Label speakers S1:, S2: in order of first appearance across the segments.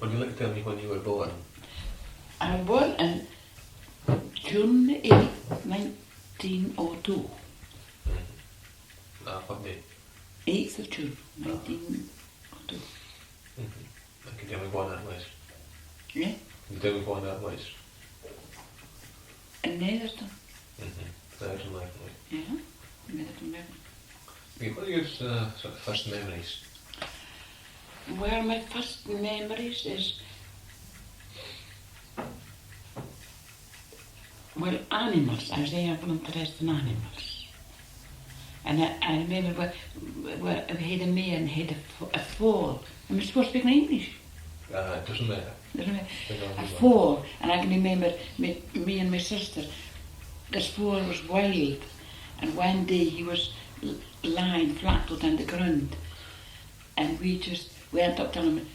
S1: Would you like to tell me when you were born?
S2: I was born on June 8th, 1902.
S1: What day?
S2: 8th of June, 1902.
S1: Can you tell me when that was?
S2: Yeah?
S1: Can you tell me when that was?
S2: In Netherton.
S1: Netherton, like.
S2: Yeah, Netherton.
S1: Okay, what are your sort of first memories?
S2: Well, my first memories is, well, animals. I was very interested in animals. And I remember where we had a man had a fall. Am I supposed to speak in English?
S1: It doesn't matter.
S2: A fall. And I can remember me and my sister, this fall was wild. And one day he was lying flat out on the ground. And we just went up to him,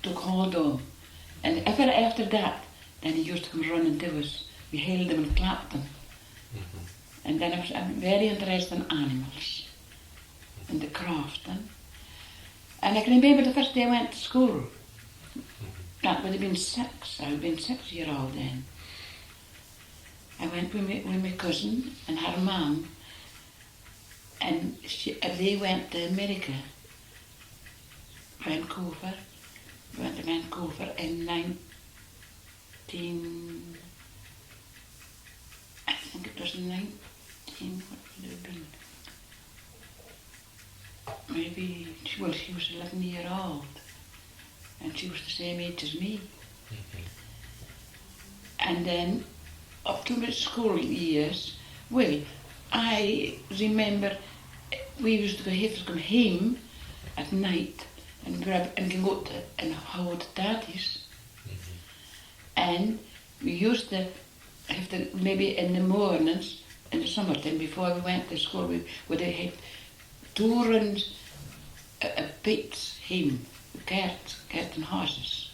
S2: took hold of him. And ever after that, then he used to come running to us. We held him and clapped him. And then I'm very interested in animals and the crafting. And I can remember the first day I went to school. That would have been 6. I would have been 6-year-old then. I went with my cousin and her mum, and they went to America. Vancouver. We went to Vancouver in 19... I think it was 19... What would it have been? Maybe... Well, she was 11 years old. And she was the same age as me. And then, up to my school years, well, I remember we used to have to come home at night and go to and hold daddies. And we used to have to, maybe in the mornings, in the summertime, before we went to school, we would have 2 runs of pigs home, carts and horses,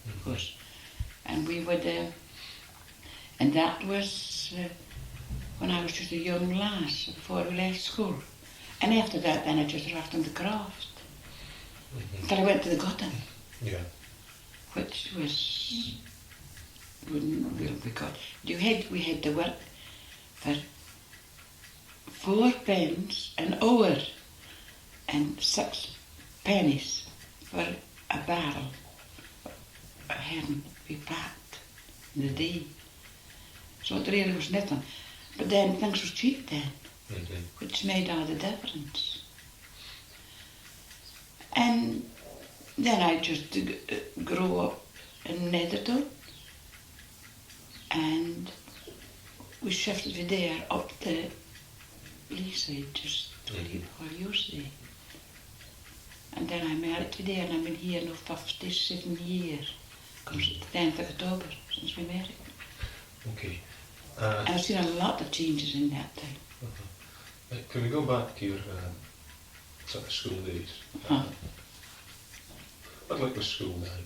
S2: of course. And we would, and that was when I was just a young lass, before we left school. And after that, then I just worked on the craft. Until I went to the gutter.
S1: Yeah.
S2: Which was, because we had to work for 4 pence an hour and 6 pennies for a barrel of herring we packed in the day. So it really was nothing. But then things was cheap then, which made all the difference. And then I just grew up in Netherton, and we shifted from there up to Leask, just where you say. And then I married to there, and I've been here now 57 years. Comes the 10th of October since we married.
S1: Okay.
S2: And I've seen a lot of changes in that time.
S1: Can we go back to your sort of school days? What like was school now?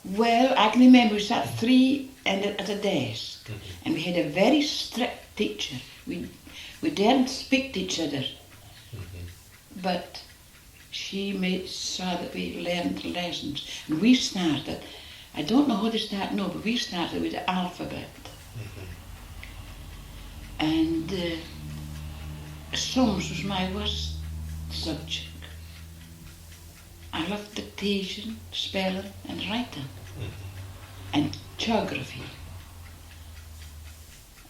S2: Well, I can remember we sat 3 at a desk, and we had a very strict teacher. We didn't speak to each other, but she saw that we learned lessons. And we started, I don't know how they start now, but we started with the alphabet. And sums was my worst subject. I loved dictation, spelling and writing, and geography.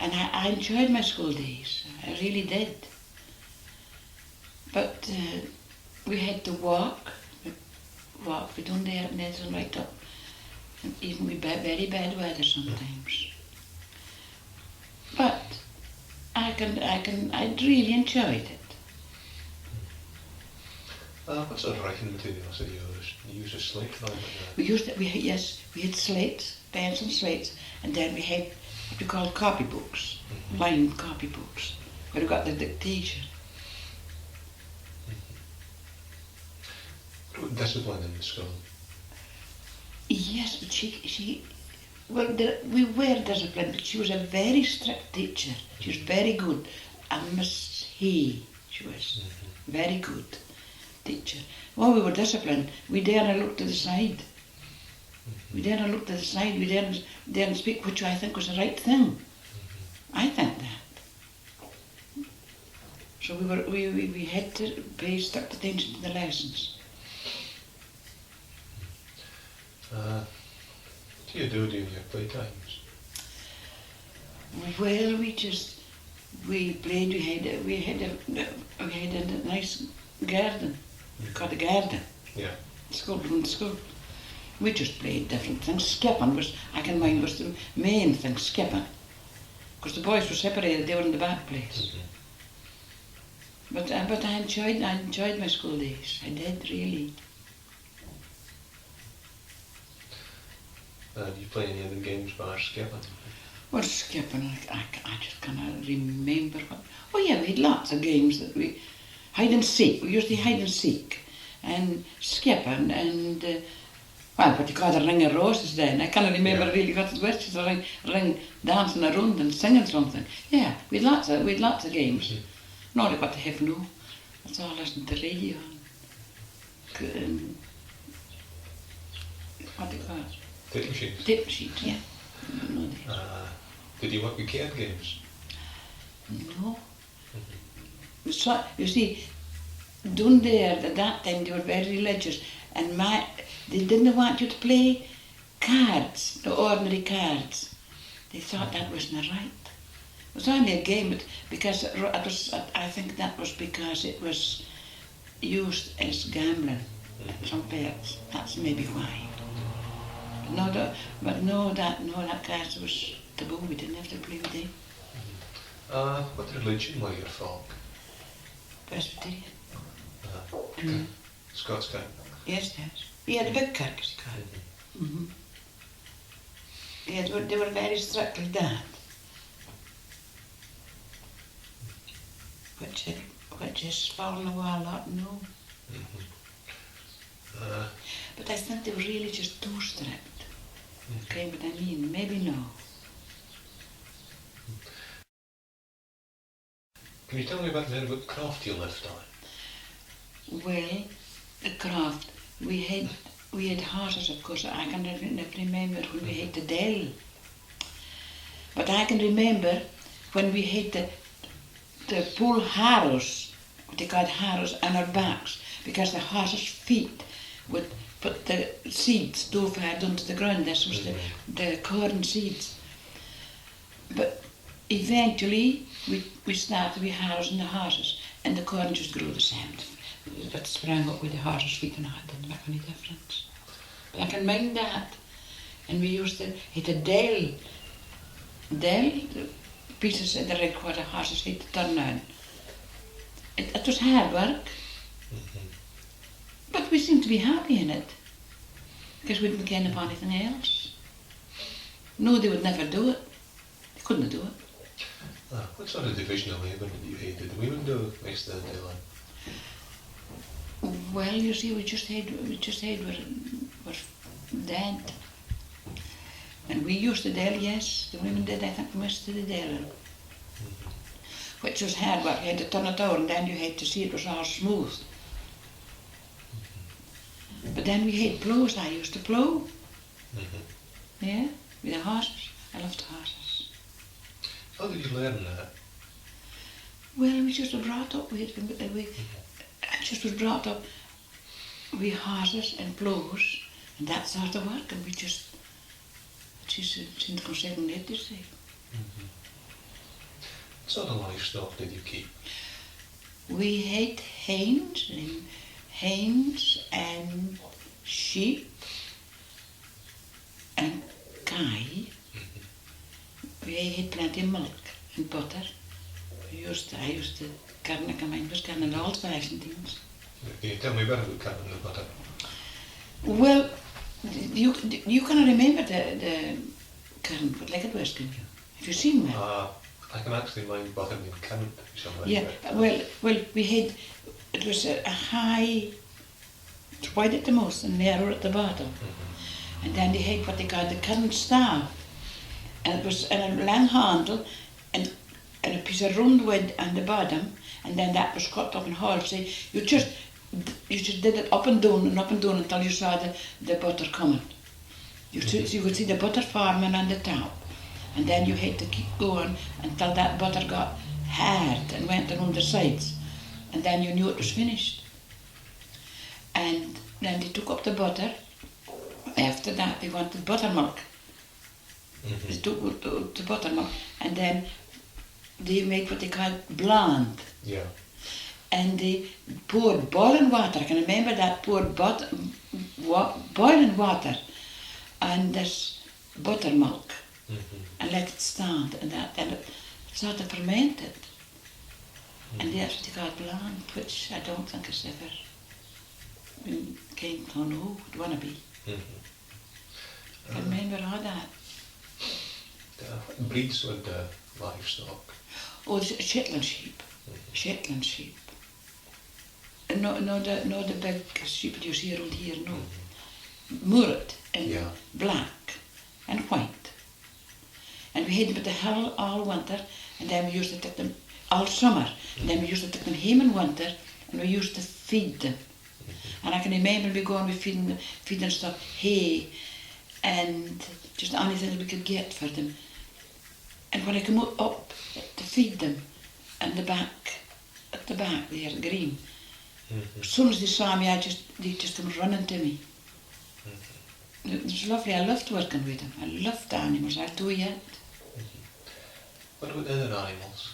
S2: And I enjoyed my school days, I really did. But we had to walk we done there at Netherton right up, and even with very bad weather sometimes. But I really enjoyed it.
S1: What sort of writing materials did you use? You used a slate?
S2: We had slates, pens and slates, and then we had what we called copybooks, lined copybooks, where we got the dictation.
S1: Discipline in the school?
S2: Yes, but we were disciplined, but she was a very strict teacher. She was very good. And Miss Hay, she was very good teacher. While we were disciplined, we dared look to the side. We didn't look to the side, we didn't speak which I think was the right thing. I think that. So we had to pay strict attention to the lessons.
S1: What do you do during your playtimes?
S2: Well, we played, we had a nice garden, called a garden,
S1: Yeah.
S2: from school. We just played different things. Skipping was, I can mind, was the main thing, skipping. Because the boys were separated, they were in the back place. But I enjoyed my school days. I did, really.
S1: Do you play any other games bar skipping?
S2: Well, skipping, I just cannot remember what. Oh yeah, we had lots of games that we, hide and seek. We used to hide and seek, and skipping, and well, what you call the ring of roses then. I cannot remember really what it was. Just a ring dancing around and singing something. Yeah, we had lots of games. Not like what they have now. That's all listening to radio. What do you call it?
S1: Tape machines?
S2: Tape machines, yeah.
S1: Did you work with card games?
S2: No. So, you see, down there at that time they were very religious, and they didn't want you to play cards, the ordinary cards. They thought that wasn't right. It was only a game, because I think that was because it was used as gambling at some parts. That's maybe why. But no, that cards was taboo. We didn't have to play with them.
S1: What religion were your folk?
S2: Presbyterian.
S1: Scots Catholic?
S2: Yes. Yeah, the big kirk, Yeah, they were very strict like that. Which has fallen away a lot now. But I think they were really just too strict. Okay, but I mean, maybe no.
S1: Can you tell me about the craft you lived on?
S2: Well, the craft, we had horses, of course. I can never remember when we had the dell. But I can remember when we had the pull harrows, what they called harrows, on our backs, because the horses' feet would put the seeds too far down to the ground. This was the corn seeds. But eventually we started with harrows and the horses, and the corn just grew the same. But sprang up with the horses' feet, and it didn't make any difference. But I can mind that. And we used to hit a dell, the pieces of the rig where the horses had to turn on. It was hard work. But we seemed to be happy in it, because we didn't care about anything else. No, they would never do it. They couldn't do it.
S1: What sort of division of labour did you have? Did the women do next to the daylight?
S2: Well, you see, we just had were dead. And we used to dell, yes. The women did, I think, most of the delling. Which was hard work. You had to turn it over, and then you had to see it was all smooth. But then we had plows. I used to plow. Yeah, with the horses. I loved horses.
S1: How did you learn that?
S2: Well, we just were brought up with it. I just was brought up with horses and plows and that sort of work, and we just seemed to come second nature, say.
S1: What sort of livestock did you keep?
S2: We had hens and sheep and kye. We had plenty of milk and butter. I used to carne, mine was carne all fashioned things.
S1: Can you tell me about carne and butter?
S2: Well, you cannot remember the carne, but like it was, can you? Have you seen that?
S1: I can actually mind butter being carne somewhere.
S2: Yeah, well, we had, it was a high, it's wide at the most and narrow at the bottom. And then they had what they called the carne staff. And it was in a long handle and a piece of round wood on the bottom, and then that was cut up in halves. So you just did it up and down until you saw the butter coming. You could see the butter farming on the top, and then you had to keep going until that butter got hard and went around the sides, and then you knew it was finished. And then they took up the butter. After that, they wanted buttermilk. They took up the buttermilk, and then they made what they called blonde.
S1: Yeah.
S2: And they poured boiling water. I can remember that, poured boiling water on this buttermilk and let it stand, and then it sort of fermented. And that's what they called blonde, which I don't think is ever came to know it wanna be. I remember all that.
S1: The breeds with the livestock.
S2: Oh, Shetland sheep. Shetland sheep. No the big sheep that you see around here, no. Mouat and black and white. And we had them at the hill all winter, and then we used to take them all summer. And then we used to take them home in winter, and we used to feed them. And I can remember we going, we feeding stuff, hay, and just anything we could get for them. And when I come up to feed them, and at the back there, green, as soon as they saw me, they just come running to me. It was lovely. I loved working with them. I loved the animals. I do yet.
S3: What about other animals?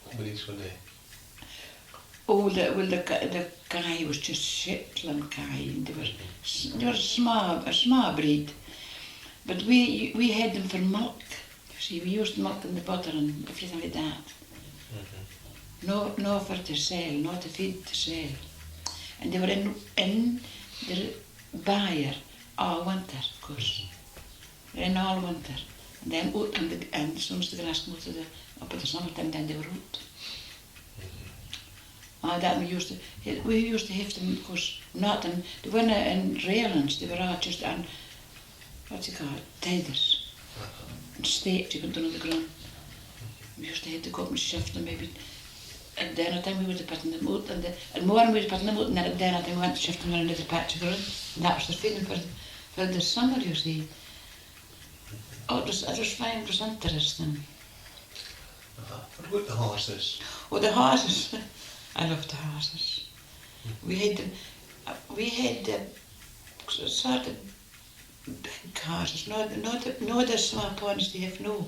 S3: What were they?
S2: Oh, the guy was just Shetland guy. They were a small breed. But we had them for milk. You see, we used milk and the butter and everything like that. No for to sell, not to feed to sell. And they were in the byre all winter, of course. In all winter. And then out and as soon as the grass moved up at the summertime, then they were out. That we used to have them, of course, not in, they weren't in railings, they were all just on, what's it called, tethers. And stakes you put on the ground. We used to have to go up and shift them maybe. At dinner time we would have put them out, and the morning we would have put them out, and then at dinner time we went to shift them in another patch of ground. And that was the feeding for the summer, you see. Oh, it was fine, it was interesting.
S3: What about the horses?
S2: Oh, the horses. I loved the horses. We had sort of big horses, not the small ponies they have now.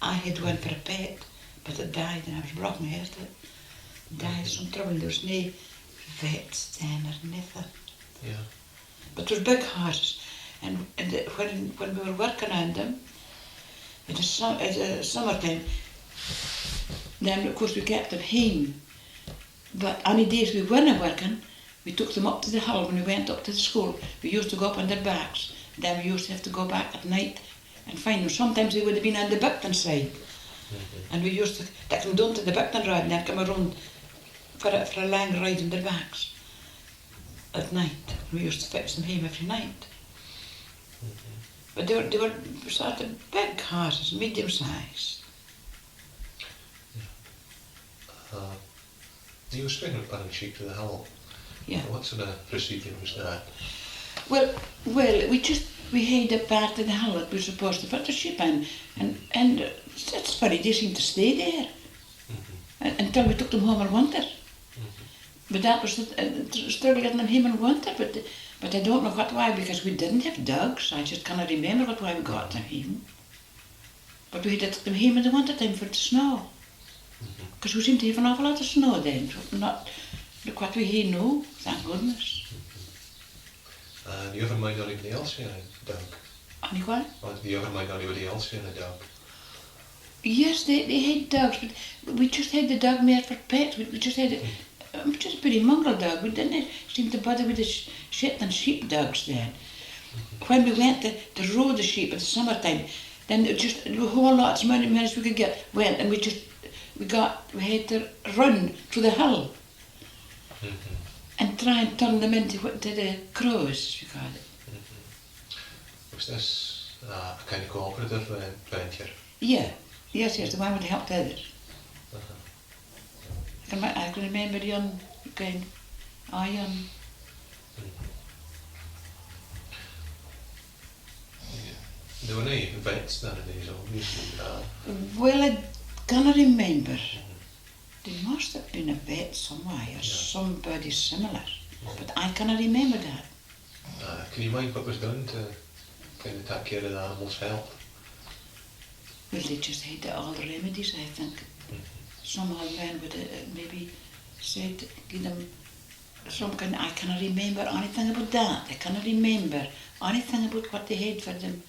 S2: I had one for a pet, but it died and I was broken hearted. It died, some trouble, there was no vets then or nothing.
S3: Yeah.
S2: But there were big horses, and when we were working on them, in the summertime, then of course we kept them home. But any days we weren't working, we took them up to the hill when we went up to the school. We used to go up on their backs. Then we used to have to go back at night and find them. Sometimes they would have been on the Buckton side. And we used to take them down to the Buckton road and then come around for a long ride on their backs at night. We used to fetch them home every night. But they were sort of big horses, medium sized.
S3: You were speaking of putting sheep to the hill.
S2: Yeah.
S3: What sort of procedure was that?
S2: Well, we had a part of the hill that we were supposed to put the sheep in, and it's funny, they seemed to stay there until we took them home in winter. But that was the struggle getting them home in winter, but I don't know what why, because we didn't have dogs. I just cannot remember what why we got them home. But we had to take them home in the winter time for the snow. Because we seem to have an awful lot of snow then, not like what we have now, thank goodness.
S3: And you ever mind anybody else being a dog?
S2: Any what?
S3: Or do you ever mind anybody else being a dog?
S2: Yes, they had dogs, but we just had the dog made for pets. We just had just a pretty mongrel dog. We didn't seem to bother with the Shetland sheep dogs then. When we went to row the sheep in the summertime, then just a whole lot, as many minutes we could get, went and we had to run through the hill and try and turn them into the crows, as we call it.
S3: Was this a kind of cooperative venture?
S2: Yeah, yes, the one would help others. I can remember young, young.
S3: There were no vets nowadays, obviously.
S2: Well, I can't remember. There must have been a vet somewhere, or somebody similar. But I cannot remember that.
S3: Can you mind what was done to kind of take care of the animals' health?
S2: Well, they just had all the remedies, I think. Some old man would maybe said, give them some kind, I cannot remember anything about that. I cannot remember anything about what they had for them.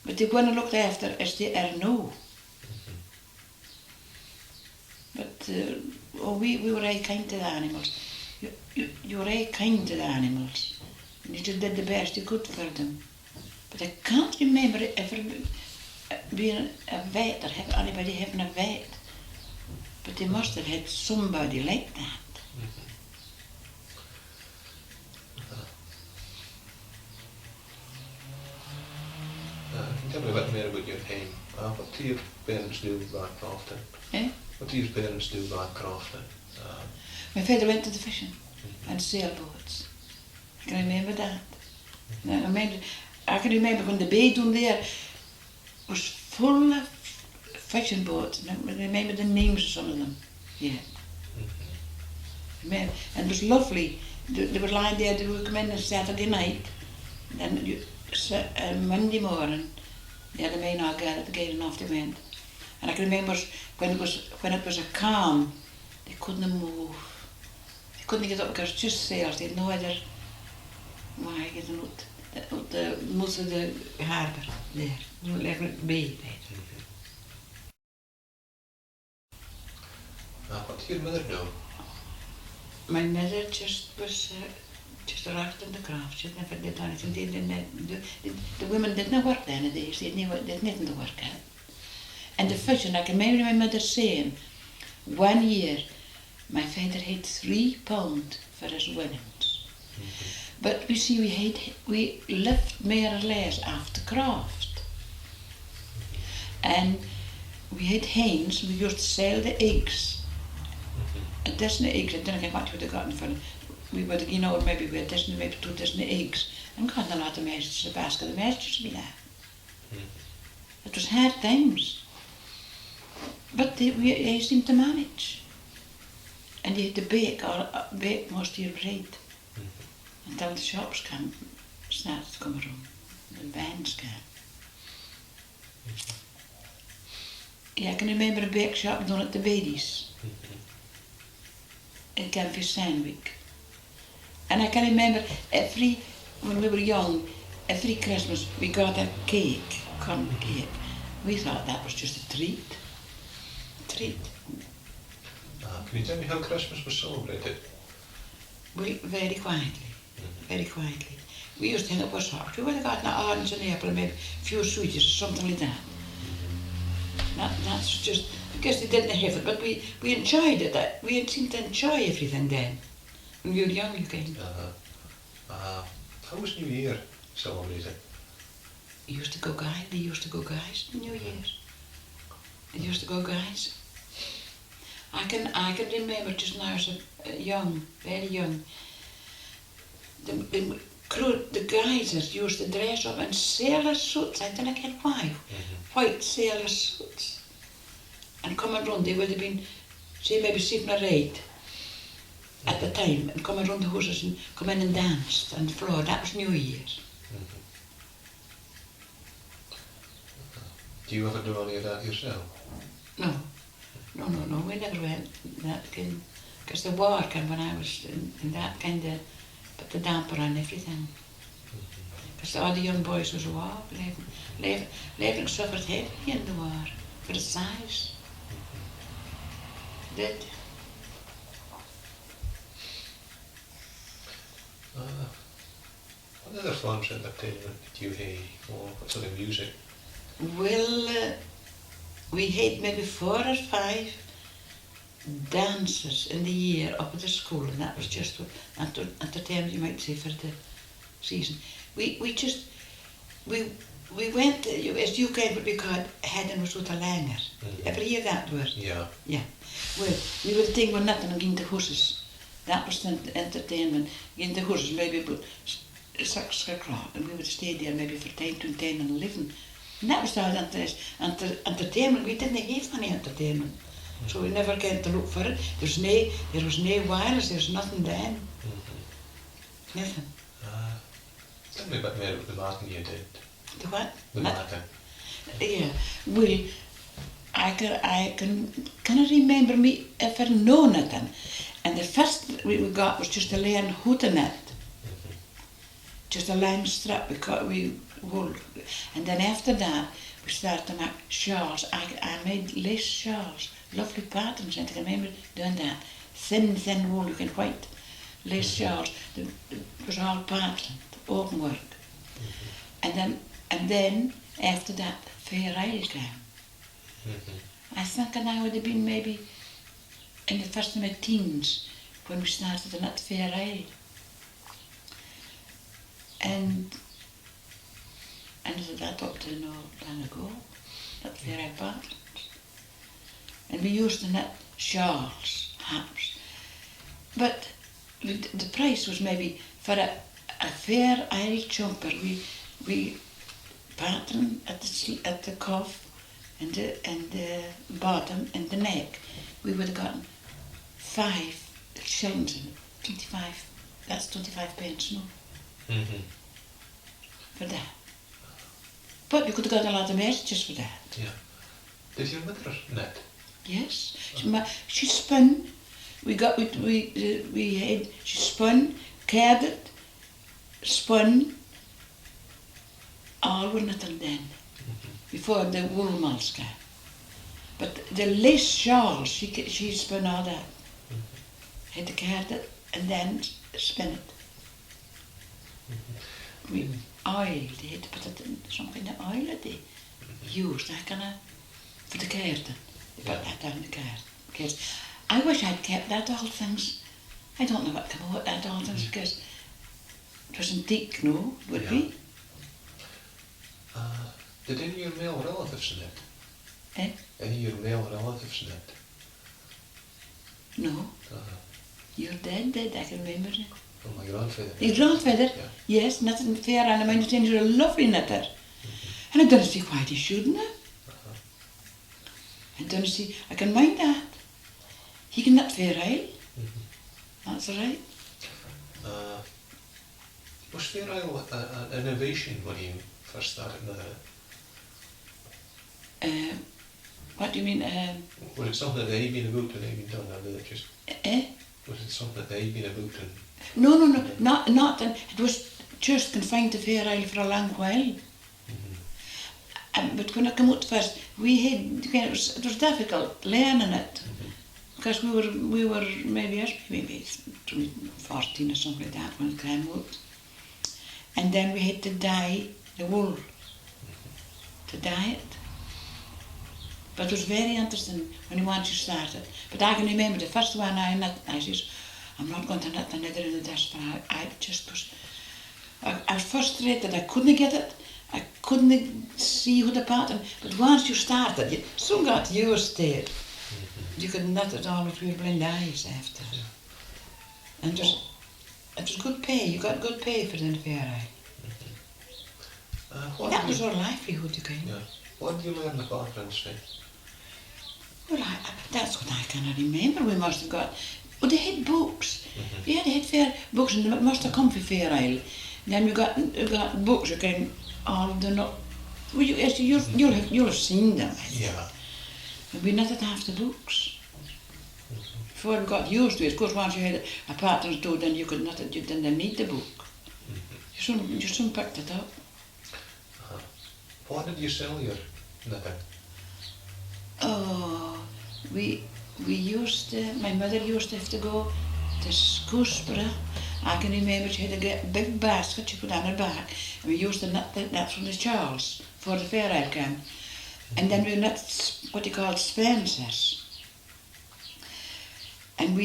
S2: But they weren't looked after as they are now. But we were very kind to the animals. You were very kind to the animals. And you just did the best you could for them. But I can't remember ever being a vet or anybody having a vet. But they must have had somebody like that.
S3: Can you tell me a bit more about your home? What do your parents do back often?
S2: Eh?
S3: What do your parents do back often?
S2: My father went to the fishing and sailboats. I can remember that. I can remember when the bay down there was full of fishing boats. I remember the names of some of them. Yeah. And it was lovely. They were lying there, they would come in on Saturday night. And then Monday morning, the other men all gathered together and off they went. And I can remember when it was a calm, they couldn't move. They couldn't get up because it was just sails. They had no other way to get out the most of the harbour there. Like the bay.
S3: What did your mother do?
S2: My mother just was just wrapped in the craft. She never did anything. The women didn't work then nowadays. They did nothing to work at. And the fishing, I can remember my mother saying, one year my father had £3 for his winnings. But you see, we lived more or less off the craft. And we had hens, we used to sell the eggs. A dozen eggs, I don't know what we would have gotten for them. We would have, or maybe we had maybe 2 dozen eggs. And got a lot of meisjes, a basket of meisjes to be there. It was hard times. But they seemed to manage. And you had to bake most of your bread. Until the shops came, started to come around. The vans came. Yeah, I can remember a bake shop down at the Badies. In Campus Sandwich. And I can remember when we were young, every Christmas we got a cake, corn cake. We thought that was just a treat. Can
S3: you tell me how Christmas was celebrated?
S2: Well, very quietly. Very quietly. We used to hang up our socks. We would have gotten an orange and apple and maybe a few sweeties or something like that. That's just because they didn't have it, but we enjoyed it. We seemed to enjoy everything then. When we were young, you can.
S3: How was New Year celebrated?
S2: They used to go guys New Year's. They used to go guys. I can remember just now as a young, very young. The guys used to dress up in sailor suits. I don't know why. White sailor suits. And coming round, they would have been, say maybe 7 or 8 at the time, and coming round the houses and come in and danced on the floor. That was New Year's.
S3: Do you ever do any of that yourself?
S2: No, we never went that kind, because the war came when I was in that kind of, put the damper on everything. Because all the young boys was war, Leveling suffered heavily in the war, for the size. Did.
S3: What other forms of entertainment did you have, or what sort of music?
S2: Well, we had maybe 4 or 5 dances in the year up at the school, and that was just at the time, you might say, for the season. We went, as you came what we called heading was with a langer. Ever hear that word?
S3: Yeah.
S2: Yeah. Well, we would think we're nothing and ging to horses. That was the entertainment. Ging to horses, maybe about 6 o'clock, and we would stay there maybe for 10 to 10 and 11. And that was our entertainment. We didn't have any entertainment. So we never came to look for it. There was no wireless, there was nothing then. Nothing.
S3: Tell me a bit more about the marketing you did.
S2: The what?
S3: The marketing.
S2: Yeah, well, I cannot remember me ever know nothing. And the first we got was just to learn how to knit. Just a line strap we wool. And then after that, we started to make shawls. I made lace shawls, lovely patterns, and I can remember doing that. Thin wool, you can white lace shawls. It was all patterned, open work. And then after that, Fair Isle came. I think I would have been maybe in the first of my teens when we started to knit Fair Isle. And that up to no long ago, that Fair Isle patterns. And we used to knit shawls, hats. But the price was maybe for a Fair Isle jumper, we pattern at the cuff and the bottom and the neck. We would have gotten 5 shillings in it, 25. That's 25 pence, no? For that. But you could have got a lot of messages for that.
S3: Yeah. Did your mother knit?
S2: Yes. She spun. She spun, carded, spun. All were knitting then, before the wool mills came. But the lace shawls, she spun all that. Had to card it and then spin it. We oil, they had to put it in some kind of oil that they used, that kind of, for the carding. They put that down the card. I wish I'd kept that old things. I don't know what came out that old things because it was antique, no, it would be.
S3: Did any of your male relatives knit?
S2: Eh?
S3: Any of your male relatives knit?
S2: No. Your dad did, I can remember it.
S3: Oh, my grandfather.
S2: Your grandfather?
S3: Yeah.
S2: Yes, knitting Fair Isle. My understanding you're a lovely knitter. And I don't see why they shouldn't have. I don't see, I can mind that. He can knit Fair Isle. That's right.
S3: Was Fair Isle an innovation when you first started knitting it?
S2: What do you mean?
S3: Was it something that they'd been about and they'd been done, or did it just... Was it something that they'd been about and...
S2: No, not then. It was just confined to Fair Isle for a long while. But when I came out first, it was difficult learning it. Because we were maybe 14 or something like that when it came out. And then we had to dye the wool, to dye it. But it was very interesting when once you started. But I can remember the first one I knit, I says, I'm not going to knit another in this, but I just was, I was frustrated, I couldn't get it, I couldn't see who the pattern, but once you started, you soon got used to it. You could knit it all with your blind eyes after. And it was good pay, you got good pay for the Fair Isle. That was our livelihood, you can.
S3: Yeah. What did you learn the patterns from?
S2: Well, that's what I cannot remember. We must have got, well, they had books. Yeah, they had fair books, and they must have come from Fair Isle. Then we got books, you can, all of them, well, you'll have seen them.
S3: Yeah.
S2: And we knitted half the books. Before we got used to it, of course, once you had a pattern to, then you could knit it, you didn't need the book. You soon picked it up.
S3: What did you sell your knitting?
S2: Oh, we used to, my mother used to have to go to Scoosborough. I can remember she had a big basket she put on her back, and we used to knit that from the chores for the Fair Isle camp. And then we knit what they called Spencers. And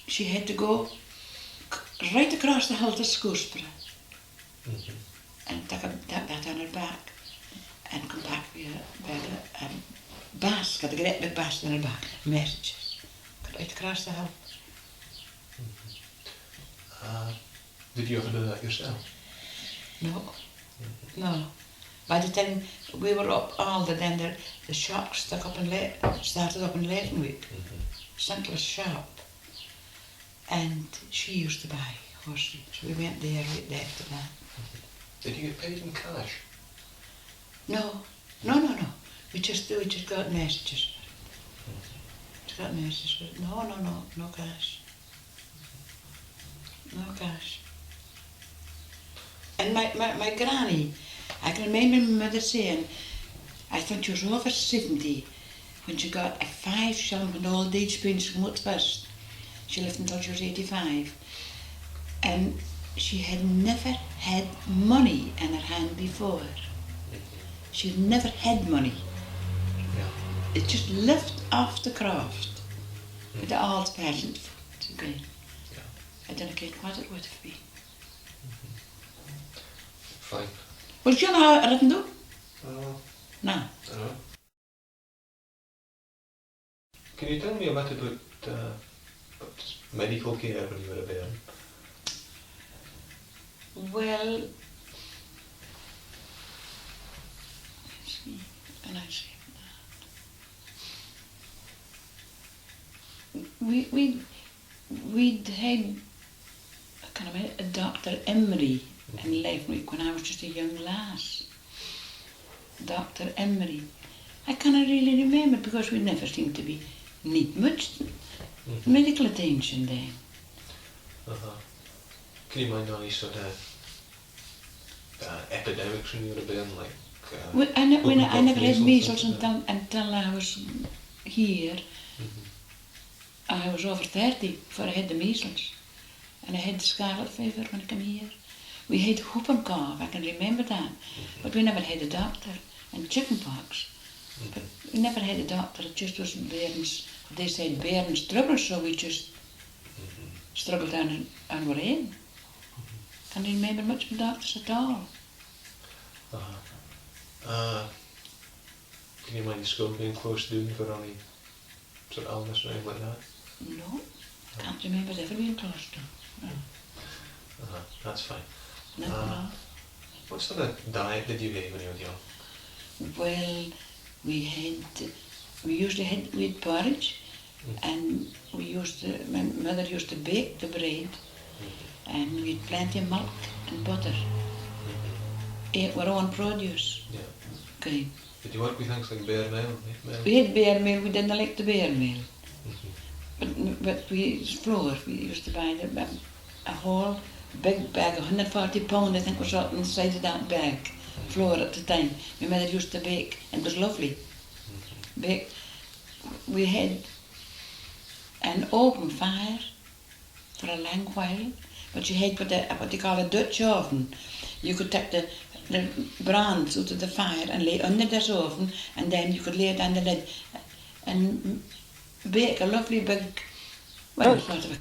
S2: she had to go right across the hill to Scoosborough and take that on her back and come back with a basket, a great big basket on her back, messages. Got right across the hill.
S3: Did you ever do that yourself?
S2: No, no. By the time we were up older, then the shop started up in Leask, St. Shop, and she used to buy horses. We went there right after that.
S3: Did you get paid in cash?
S2: No. We just got messages. Just got messages. No cash. No cash. And my granny, I can remember my mother saying, I think she was over 70 when she got a 5 shilling from the old age pension from Mouat first. She lived until she was 85. And she had never had money in her hand before. She had never had money.
S3: Yeah.
S2: It just lived off the craft with the old fashioned food again.
S3: Yeah.
S2: I don't know what it would have been.
S3: Fine.
S2: Well, do you know how I didn't do? No.
S3: I don't know. Can you tell me a bit about medical care when you were a bairn?
S2: Well, let's see, what can I say about that? We'd had a Dr. Emery in Livestock when I was just a young lass. Dr. Emery. I can't really remember because we never seemed to need much medical attention then.
S3: Can you mind any sort of epidemics when you were a bairn, like?
S2: I never had measles
S3: something?
S2: until I was here. I was over 30 before I had the measles, and I had the scarlet fever when I came here. We had whooping cough, I can remember that, but we never had a doctor, and chickenpox. But we never had a doctor, it just was bairns. They said bairns trouble, so we just struggled on our own. Can't remember much from doctors at all.
S3: Can you mind the school being closed down for any sort of illness or anything like that?
S2: No, can't remember it ever being closed down. No.
S3: That's fine.
S2: No.
S3: What sort of diet did you have when you were young?
S2: Well, we had porridge, and my mother used to bake the bread, and we had plenty of milk and butter. Ate our own produce.
S3: Yeah.
S2: Okay.
S3: Did you work with things like bear meal?
S2: We had bear meal, we didn't like the bear meal. But flour, we used to buy a whole big bag, 140 pound I think was up inside of that bag, flour at the time. My mother used to bake, and it was lovely. Bake. We had an open fire for a long while, but you had what they call a Dutch oven. You could take the brands out of the fire and lay under this oven, and then you could lay it on the lid and bake a lovely big, sort of a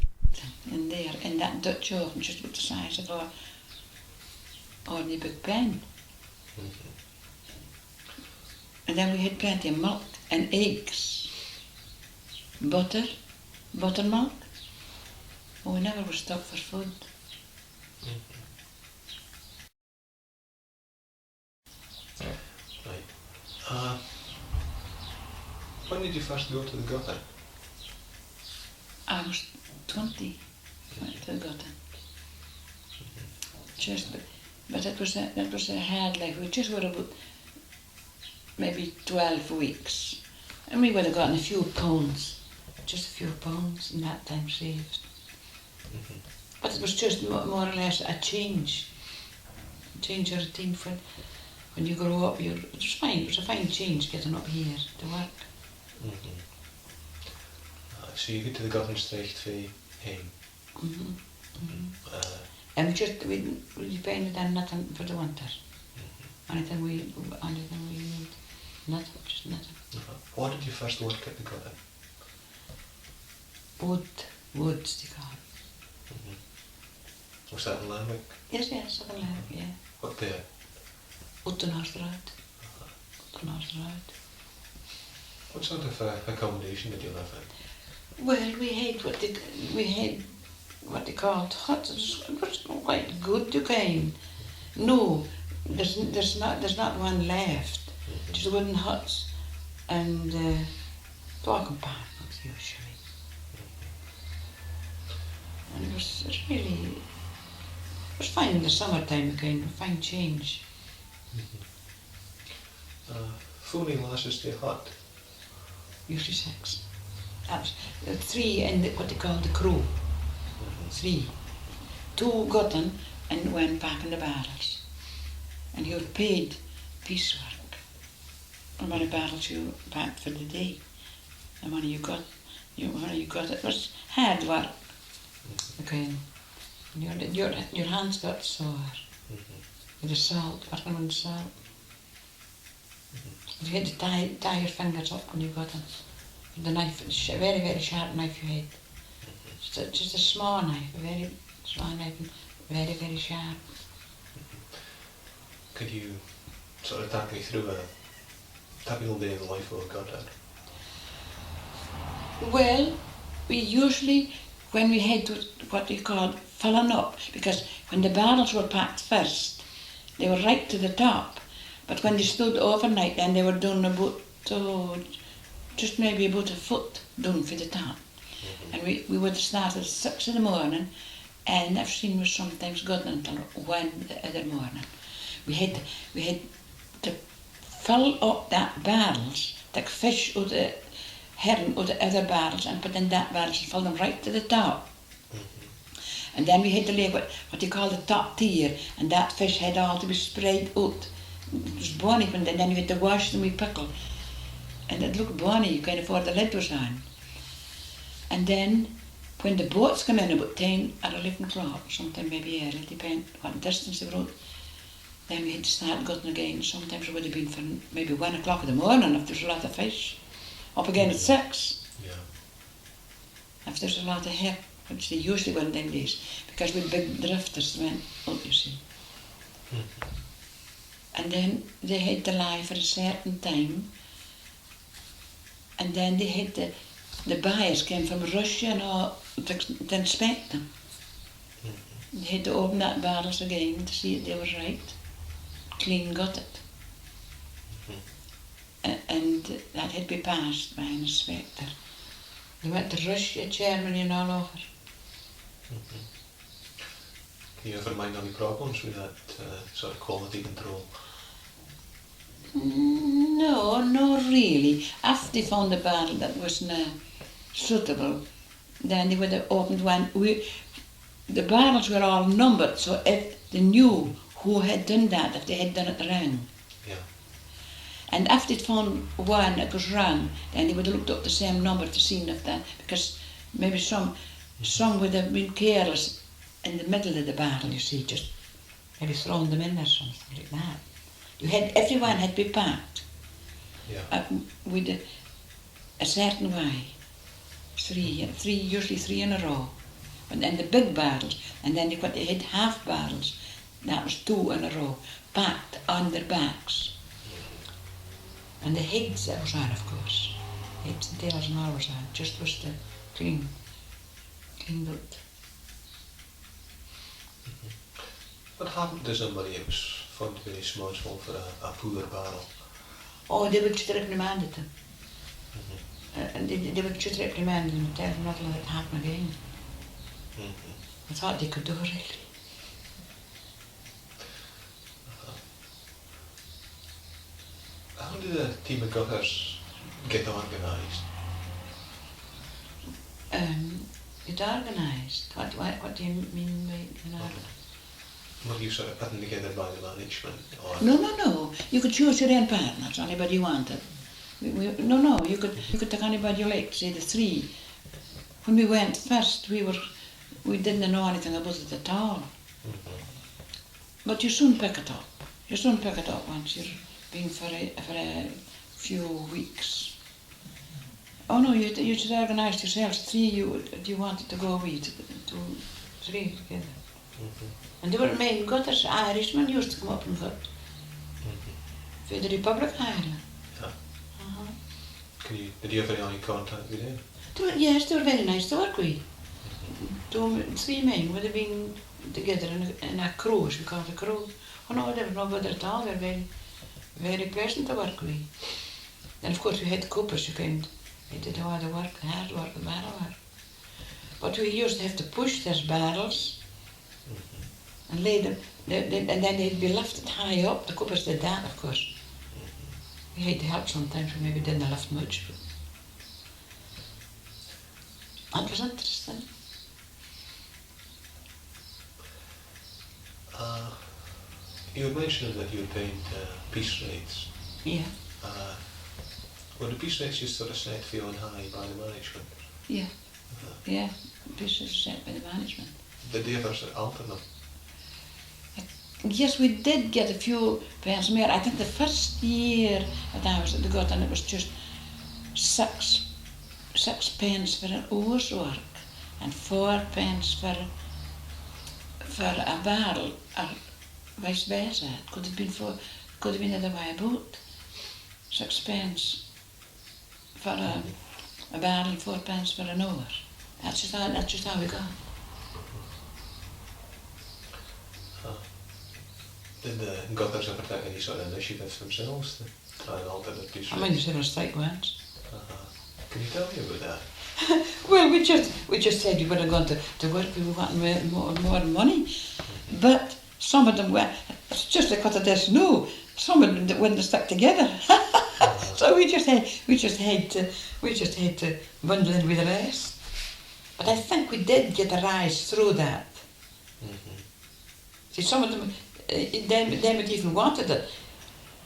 S2: in there, in that Dutch oven, just about the size of our ordinary big pan. And then we had plenty of milk and eggs, buttermilk. Oh, we never were stopped for food.
S3: Right. When did you first go to the gutter?
S2: I was 20 when I went to the gutter. But that was a hard life. We just were about maybe 12 weeks, and we would have gotten a few pounds, just a few pounds in that time saved. But it was just more or less a change your routine for when you grow up. It was fine. It was a fine change getting up here to work.
S3: So you get to the Governstrecht for home.
S2: And we depended on nothing for the winter. Anything we need, nothing, just nothing.
S3: What did you first work at the gutter?
S2: Woods they call it.
S3: Was that in Lambic?
S2: Yes, up in Lambic, yeah.
S3: What there?
S2: Out the North Road.
S3: What sort of accommodation did you live in?
S2: Well, we had what they called huts. It was quite good again. No, there's not one left. Just wooden huts and dog compartments usually. And it was fine in the summertime, kind of fine change.
S3: Fooling lasses stay hot.
S2: Usually 6. That was 3 in what they call the crow. 3. 2 got them and went back in the barrels. And you were paid piecework. How many barrels you packed for the day? The money you got, it was hard work. Okay. Your hands got sore. With the salt, working on the salt. You had to tie your fingers up when you got them. With the knife, a very, very sharp knife you had. Just a small knife, a very small knife, and very, very sharp.
S3: Could you sort of take me through a typical day in the life of a gutter?
S2: Well, we usually, when we had what we called filling up, because when the barrels were packed first, they were right to the top. But when they stood overnight, then they were done about, just maybe about a foot done for the top. And we would start at 6 in the morning, and everything was sometimes good until 1 the other morning. We had to fill up that barrels, take fish out the herring out the other barrels and put in that barrels and fill them right to the top. And then we had to lay what you call the top tier, and that fish had all to be sprayed out. It was bonny, and then you had to wash them with pickle. And it looked bonny, kind of before the lid was on. And then, when the boats come in about 10 or 11 o'clock, sometime maybe early, depending what distance they wrote, then we had to start gutting again. Sometimes it would have been for maybe 1 o'clock in the morning if there's a lot of fish. Up again at 6.
S3: Yeah.
S2: If there's a lot of hair, which they usually were in them days, because with big drifters went out, you see. And then they had to lie for a certain time, and then they had the buyers came from Russia and all to inspect them. They had to open that barrels again to see if they were right, clean gutted. And that had to be passed by an inspector. They went to Russia, Germany and all over.
S3: Can you ever mind any problems with that sort of quality control?
S2: No, not really. After they found a barrel that wasn't suitable, then they would have opened one. The barrels were all numbered, so if they knew who had done that, if they had done it wrong.
S3: Yeah.
S2: And after they found one that was wrong, then they would have looked up the same number to see if that, because maybe some would have been careless in the middle of the barrel, you see, just maybe thrown them in there, something like that. Everyone had to be packed.
S3: Yeah.
S2: With a certain way. Usually three in a row. And then the big barrels, and then they had half barrels, that was 2 in a row, packed on their backs. And the heads that was on, of course. Heads and tails and all was on, just was the clean out.
S3: What happened to somebody who was found to be responsible for a poor barrel?
S2: Oh, they would just reprimand them. And they would just reprimand them and tell them not to let it happen again. I thought they could do it, really.
S3: How did a team of gutters get organised?
S2: Get organised? What do you mean by organised?
S3: Were you sort of putting together by the management? Or?
S2: No. You could choose your own partners, anybody you wanted. No. You could take anybody you liked, say the 3. When we went first, we didn't know anything about it at all. But you soon pick it up. You soon pick it up once you've been for a few weeks. Oh no, you just organised yourselves. 3 you wanted to go with, 2, 3 together. And they were main gutters. Irishmen used to come up and gut. For the Republic of Ireland.
S3: Yeah. Did you have any contact with them?
S2: Yes, they were very nice to work with. 3 men would have been together in a crew, as we call it a crew, Oh no, they were no good at all. They were very, very pleasant to work with. And of course we had coopers, we did all the work, the hard work, the barrel work. But we used to have to push those barrels and lay them, and then they'd be lifted high up. The coopers did that, of course. We had to help sometimes, we maybe didn't lift much, but that was interesting.
S3: You were mentioning that you paid peace rates.
S2: Yeah,
S3: Were the peace rates just sort of set for you on high by the management?
S2: yeah, yeah. This is set by the management.
S3: Did they ever alter them?
S2: Yes, we did get a few pence more. I think the first year that I was at the gut, and it was just six pence for an hour's work and 4 pence for a barrel, or vice versa. It could have been the other way about. 6 pence for a barrel and 4 pence for an hour. That's just how we got.
S3: Did the gutters ever take any sort of initiatives themselves to try and alter the peace
S2: I
S3: rates?
S2: mean, you said on strike once.
S3: Can you tell me about that?
S2: Well, we just said you would have gone to work, we were wanting more money. But some of them were, it's just like what it is now, some of them wouldn't stick together. So we just had to bundle in with the rest. But I think we did get a rise through that. See, some of them, them had even wanted it.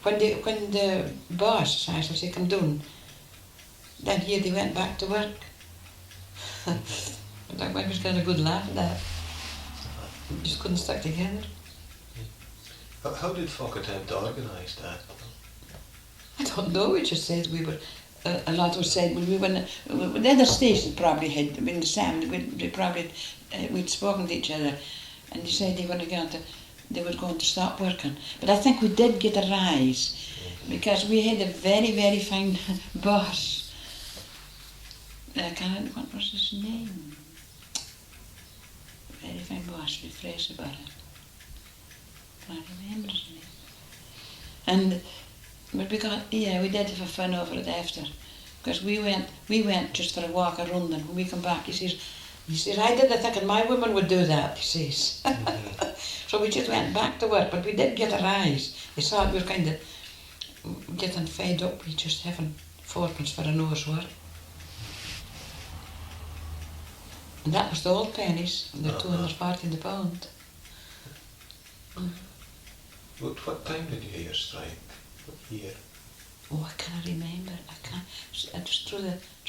S2: When the boss, as I say, come down, then here they went back to work. That was kind of a good laugh at that. Just couldn't stick together.
S3: How did folk attempt to organise that?
S2: I don't know, we just said we were, a lot was said, when we were the other station probably had been the same, we'd spoken to each other, and they said they were going to stop working. But I think we did get a rise, because we had a very, very fine boss. What was his name? Very fine boss, we phrase about it. Can't remember his name. But we did have fun over it after, because we went just for a walk around, and when we come back, he says, I didn't think my women would do that, he says. So we just went back to work, but we did get a rise. He saw we were kind of getting fed up with just having 4 pence for an hour's work. And that was the old pennies, and the 240 in the pound.
S3: What time did you hear your strike? What year?
S2: Oh, I can't remember. It was through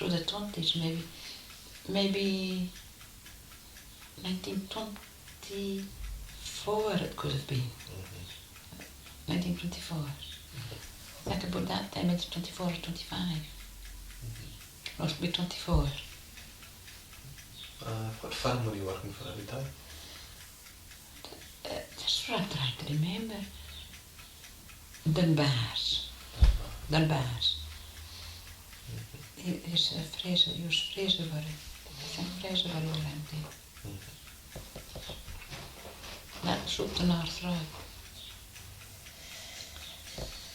S2: the 20s, maybe 1924 it could have been. 1924. I think about that time it's 24 or 25. Must be 24.
S3: What farm were you working for at the time?
S2: That's what I'm trying to remember. Dunbar's. He's Fraser, he was Fraserbury. I think Fraserbury was empty. That's up the North Road.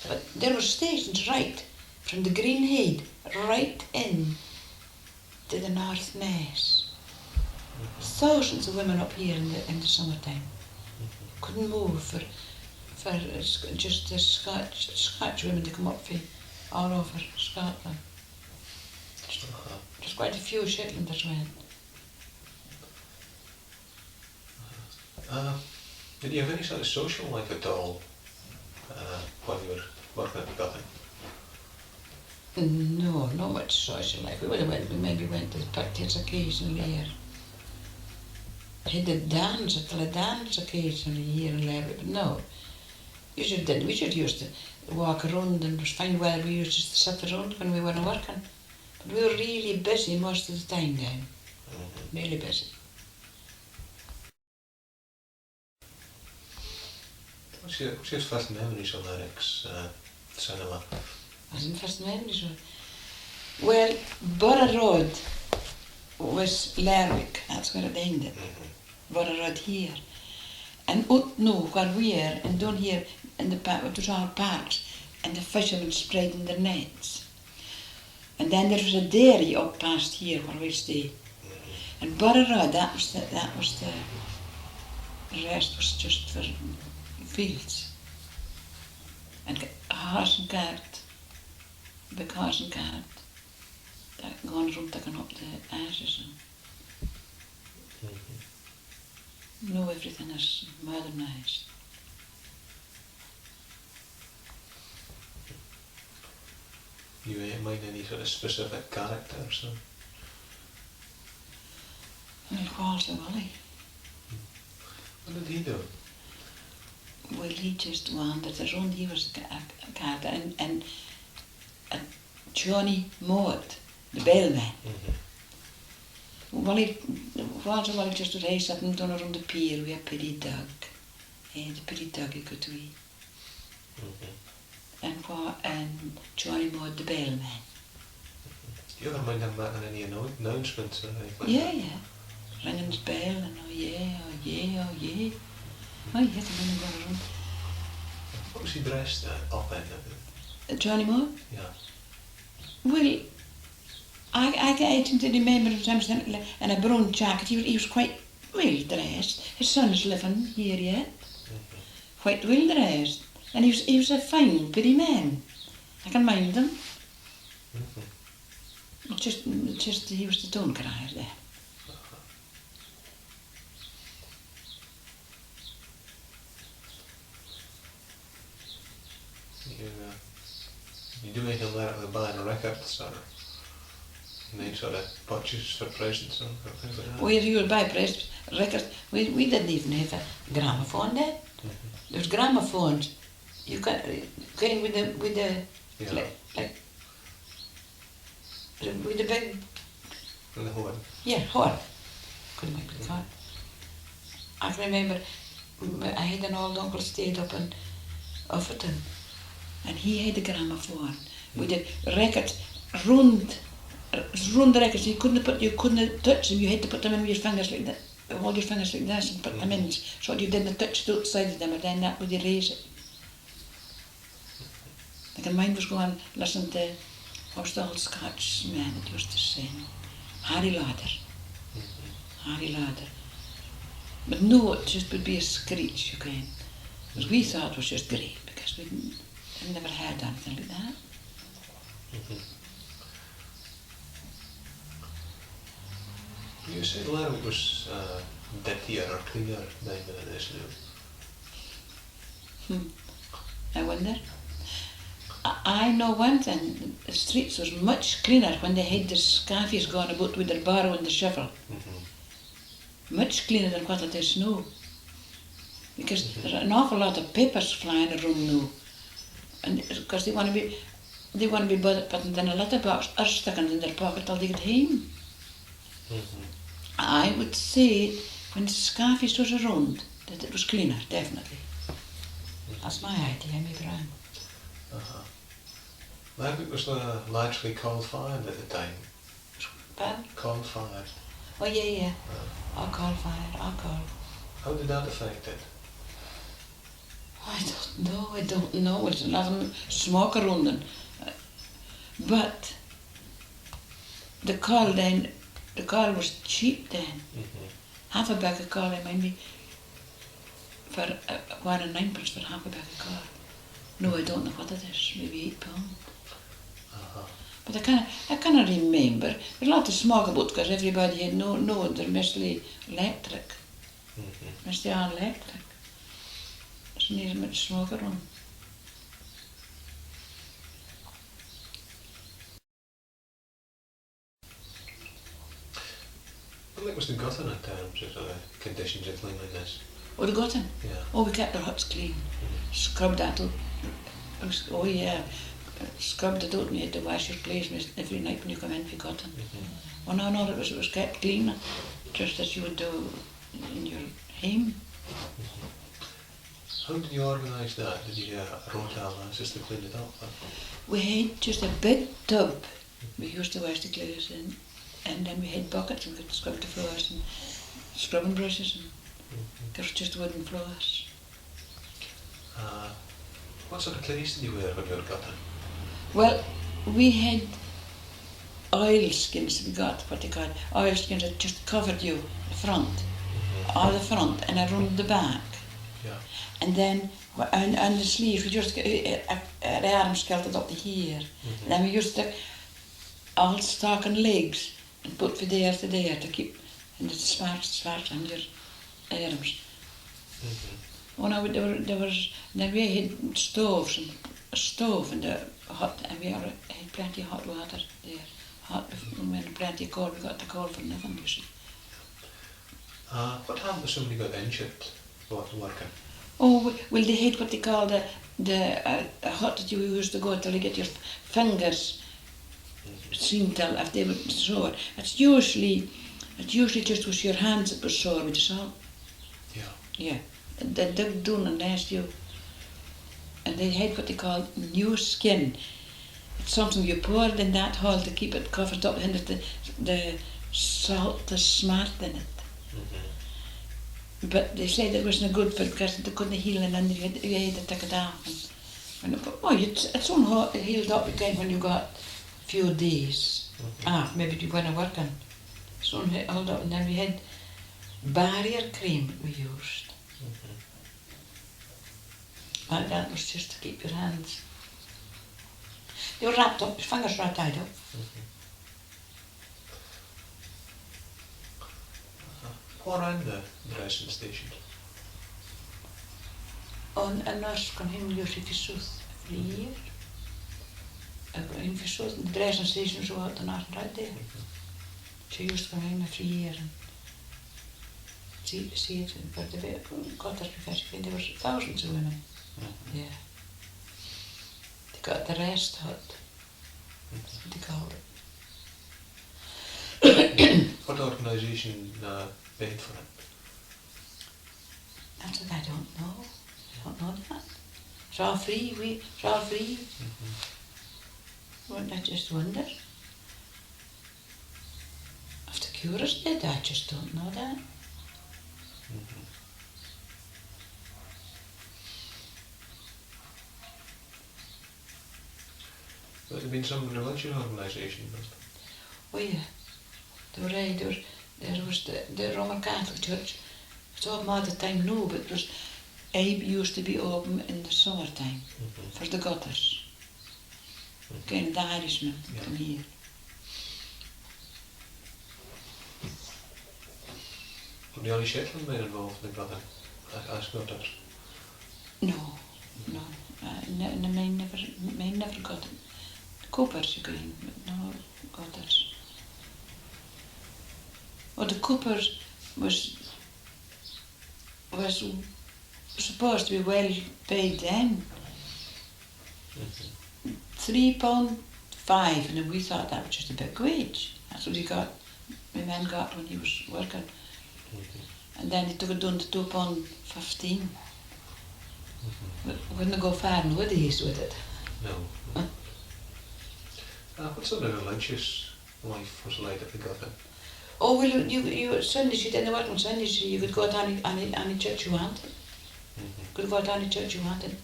S2: But there were stations right from the Greenhead right in to the North Mess. Thousands of women up here in the summertime couldn't move for just the Scotch women to come up from all over Scotland. Just quite a few Shetlanders went.
S3: Did you have any sort of social life at all when you were working at the gutter?
S2: No, not much social life. We maybe went to the pictures occasionally, or had a dance occasionally here and there, but no. We just used to walk around, and it was fine weather, we used just to sit around when we weren't working. But we were really busy most of the time now. Really busy.
S3: What's your first memories of Eric's cinema?
S2: What's my first memories of? Well, Borough Road was Lerwick, that's where it ended. Borough Road here. And up no, where we are, and down here in the park, it was all parks, and the fishermen spreading their nets. And then there was a dairy up past here where we stay. And Borrera, that was the rest was just for fields. And a horse and cart, big horse and cart, that going around taking up the ashes. And now everything is modernised.
S3: You mind any sort of specific characters?
S2: Well, Walter Willie.
S3: What did he do?
S2: Well, he just wandered around. He was a character, and Johnny Mouat, the bellman. Walter Willie just was I sitting down around the pier with a pretty dog. The pretty dog he could be. And Johnny Mouat, the bellman.
S3: Do you ever mind him making any announcements or anything like
S2: Yeah, yeah. Ringing his bell and oh yeah, oh yeah, oh yeah. Oh yeah, the women going around.
S3: What was he dressed up in?
S2: Johnny Mouat?
S3: Yeah.
S2: Well, I seem to remember him in a brown jacket. He was quite well dressed. His son's living here yet. Quite well dressed. And he was a fine, pretty man. I can mind him. Just he was the tone crier there.
S3: You do anything like that with buying records or any sort of purchase for presents or things like that?
S2: Well, you would buy records. We didn't even have a gramophone then. There was gramophones. You got getting with the
S3: Yeah.
S2: like with the big
S3: In the horn.
S2: horn. Couldn't make the car. I can remember I had an old uncle stayed up in Offerton, and he had a gramophone with the records round the records. You couldn't touch them. You had to put them in with your fingers like that. Hold your fingers like this and put them in, so you didn't touch the outside of them, and then that would erase it. Like mine was going listen to what was the old Scotch man that used to sing, Harry Lauder. Harry Lauder. But no, it just would be a screech, you can. Because we thought it was just great, because we'd never heard anything like that.
S3: You said Lerwick was dirtier or cleaner than it is now.
S2: I wonder. I know one thing, the streets was much cleaner when they had the scaffies going about with their barrow and the shovel. Much cleaner than what it is now. Because there's an awful lot of papers flying around now. And because they want to be putting in a letterbox or sticking in their pocket till they get home. I would say when the scaffies was around that it was cleaner, definitely. That's my idea, maybe wrong.
S3: Lerwick was largely coal-fired at the time.
S2: Pardon?
S3: Coal-fired.
S2: Oh yeah. I'll call fire, I'll call.
S3: How did that affect it?
S2: I don't know. It's a lot of smoke around them. But the coal was cheap then. Half a bag of coal, I mind me, for £1 and 9 for half a bag of coal. No, I don't know what it is, maybe £8. But I can't remember. There's a lot of smoke about because everybody had they're mostly electric. Mostly all electric. There's not as much smoke around.
S3: What was the gutter in terms of the conditions of cleanliness?
S2: Oh, the gutter?
S3: Yeah.
S2: Oh, we kept our huts clean. Scrubbed that out. Oh yeah. Scrubbed it out and you had to wash your place every night when you come in if you got them. Oh no, it was kept clean, just as you would do in your home.
S3: How did you organise that? Did you rota just to clean it up?
S2: We had just a big tub we used to wash the clothes in, and then we had buckets and we could scrub the floors and scrubbing brushes. There was just wooden floors.
S3: What sort of clothes did you wear when you were gutting?
S2: Well, we had oilskins, we got what they call oilskins that just covered you, the front, all the front, and around the back.
S3: Yeah.
S2: And then on the sleeves, we just the arms kelted up to here. And then we used to all stock and legs and put from there to there to keep and the smart on your arms. Oh no, there was then we had stoves and a stove and the hot and we had plenty of hot water there. Hot when plenty of coal, we got the coal for nothing, you see.
S3: What happened if somebody got injured while working?
S2: Oh, well, they had what they call the hut that you used to go till you get your fingers seen till if they were sore. It usually just was your hands that were sore with the salt.
S3: Yeah.
S2: Yeah, they dug down and last you. And they had what they call new skin. It's something you poured in that hole to keep it covered up and the salt is smart in it. But they said it wasn't good because they couldn't heal and then you had to take it off. It's only healed up again when you got a few days. Maybe you went working. It's only held up and then we had barrier cream we used. And that was just to keep your hands. They were wrapped up, your fingers were tied up.
S3: What around the dressing station?
S2: En nurse kon hem usually verzoet every year. In verzoet, the dressing station so out the nurse right there. She used to come in every year and see it, but the gutters because there was thousands of women. Yeah. They got the rest hut. That's what they called it.
S3: What organisation paid for it?
S2: That's what I don't know. I don't know that. It's all free. It's all free. Wouldn't I just wonder? If the curers did, I just don't know that.
S3: Would there been some religious organisation?
S2: Oh yeah. There was the Roman Catholic Church. It's open all the time now, but it used to be open in the summertime for the gutters. Again, the Irishmen from here.
S3: Were the only Shetland men involved in the gutting as gutters?
S2: No. Mine never got it. Coopers again, but no gutters. Well, the coopers was supposed to be well paid then. £3.5, and we thought that was just a big wage. That's what my man got when he was working. And then he took it down to £2.15. We wouldn't go far nowadays with it.
S3: No. What sort of religious life was like at the gutting?
S2: Oh, well, you Sundays, you didn't work on Sundays, so you could go to any church you wanted. Could go to any church you wanted.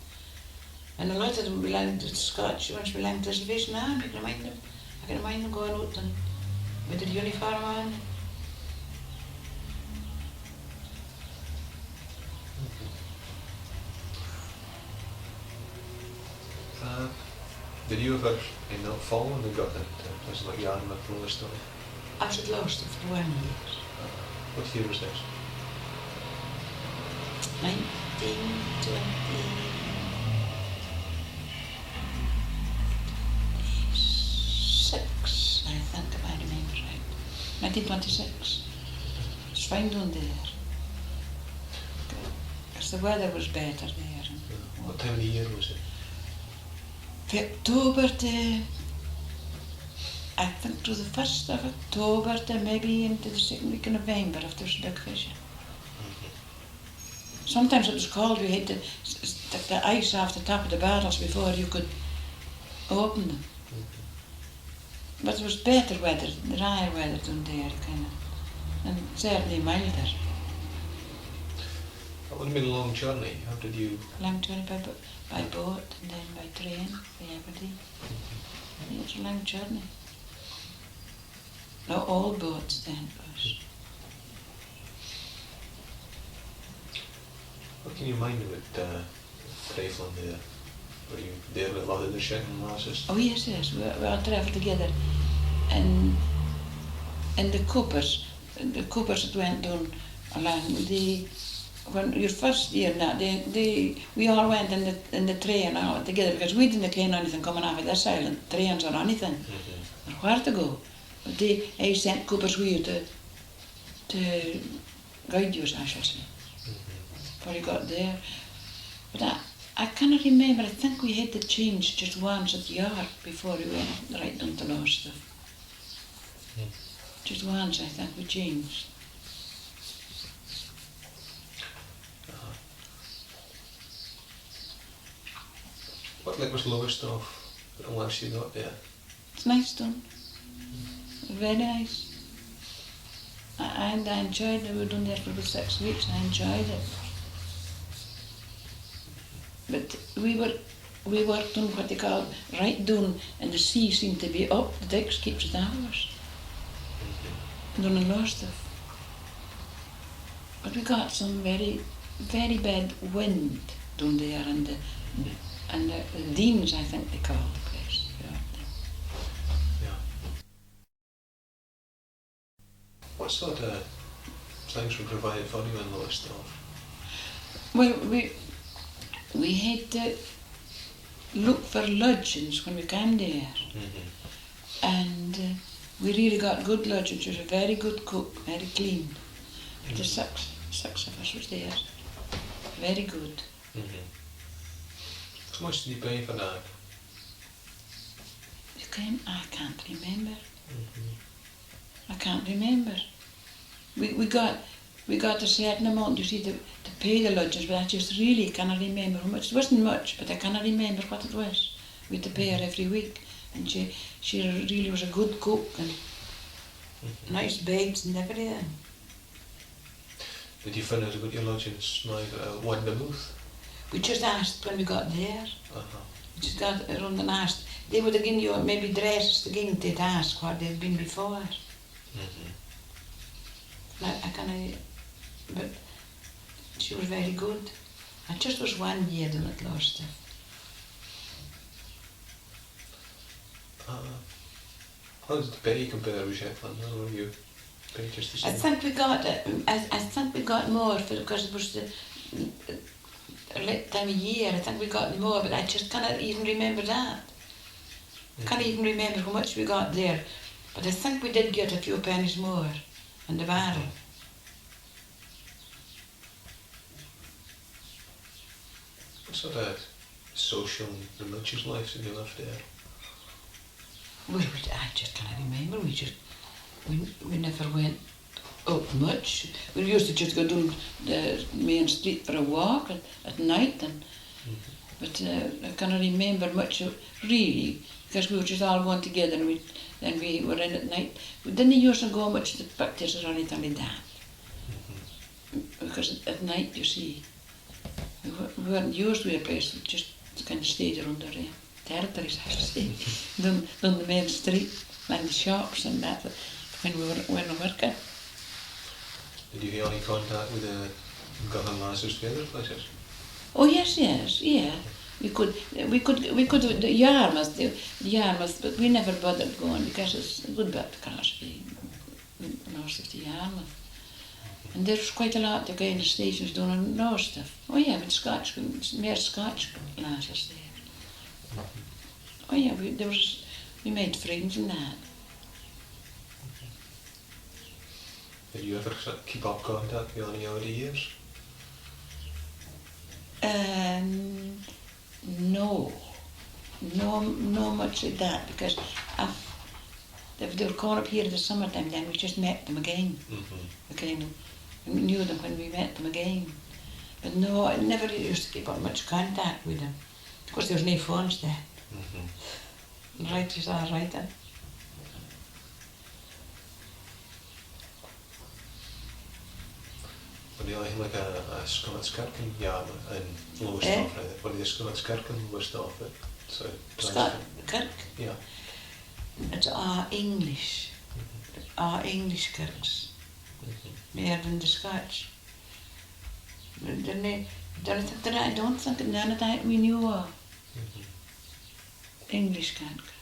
S2: And a lot of them belonged to the Scotch ones, belonged to the Salvation Army. I can mind them going out and with the uniform on.
S3: Did you ever end up following the gutting? Was it like Jan McClure story?
S2: I was lost it for 1 year.
S3: What year was this?
S2: 1926, I think, if I remember right. 1926. It's fine down there. Because the weather was better there.
S3: What time of the year was it?
S2: October to, I think to the 1st of October to maybe into the 2nd week of November if there's big fishing. Sometimes it was cold, we had to take the ice off the top of the barrels before you could open them. But it was better weather, drier weather than there, kind of, and certainly milder.
S3: That would have been a long journey. How did you...
S2: Long journey by boat and then by train by Aberdeen. It was a long journey. Not all boats then it was.
S3: What can you mind about Shetland there? Were you there with a lot of the Shetland lasses?
S2: Oh yes, we all travelled together. And the coppers that went down along, when your first year now, we all went in the train all together because we didn't know anything coming off of this island, trains or anything, or where to go. But I sent coppers with you to guide you, I should say, before you got there. But I cannot remember, I think we had to change just once at the yard before we went right down to Livestock. Just once I think we changed.
S3: What like was Livestock once you got there?
S2: It's nice done. Very nice. I enjoyed it. We were down there for about 6 weeks and I enjoyed it. But we worked on what they call right down, and the sea seemed to be up. The decks keeps it hours. Down in Livestock. But we got some very, very bad wind down there, and the Deans, I think they call the place.
S3: Yeah. What sort of things were provided for you in Livestock?
S2: Well, we had to look for lodgings when we came there, and we really got good lodgings. She was a very good cook, very clean. The six of us was there, very good.
S3: How much did you pay for that?
S2: You came? I can't remember. I can't remember. We got a certain amount, you see, to pay the lodgings, but I just really cannot remember how much. It wasn't much, but I cannot remember what it was. We had to pay her every week, and she really was a good cook, and nice beds and everything.
S3: Did you find out about your lodgings now one a month?
S2: We just asked when we got there. We just got around and asked. They would have given you maybe dresses to give, they'd ask what they'd been before. I can't, but she was very good. I just was 1 year down at Livestock.
S3: How did the pay compare with Shetland? Or were you paid just the
S2: I
S3: same?
S2: think we got I think we got more because it was the late time of year. I think we got more, but I just cannot even remember that. Can't even remember how much we got there, but I think we did get a few pennies more in the barrel.
S3: What sort of social and religious life did you live there?
S2: Well, I just can't remember. We never went out much. We used to just go down the main street for a walk at night, but I cannot remember much really, because we were just all going together, and then we were in at night. We didn't used to go much to the pictures or anything like that, because at night, you see, we weren't used to a place. We just kind of stayed around the territories, I should say, down the main street, like the shops and that, when we were working.
S3: Did you have any contact with the Gunner lasses from other places?
S2: Oh yes, yeah. We could the Yarmouth, but we never bothered going because it's a good bit to Crosby, north of the Yarmouth. And there's quite a lot of kind of stations down in Livestock. Oh yeah, with Scotch, mere Scotch lasses there. Oh yeah, we made friends and that.
S3: Did you ever keep up contact with any other years?
S2: No much like that, because if they were coming up here in the summertime, then we just met them again. We kind of knew them when we met them again. But no, I never used to keep up much contact with them. Of course, there was no phones then. Right is all right then.
S3: What do you like a Skirkin yarn in Livestock?
S2: Eh?
S3: What do you Skirkin Livestock? So
S2: Kirk,
S3: yeah.
S2: it's our English. Our English kirks. Meer than the Scotch. I don't think none of that we knew English kirk.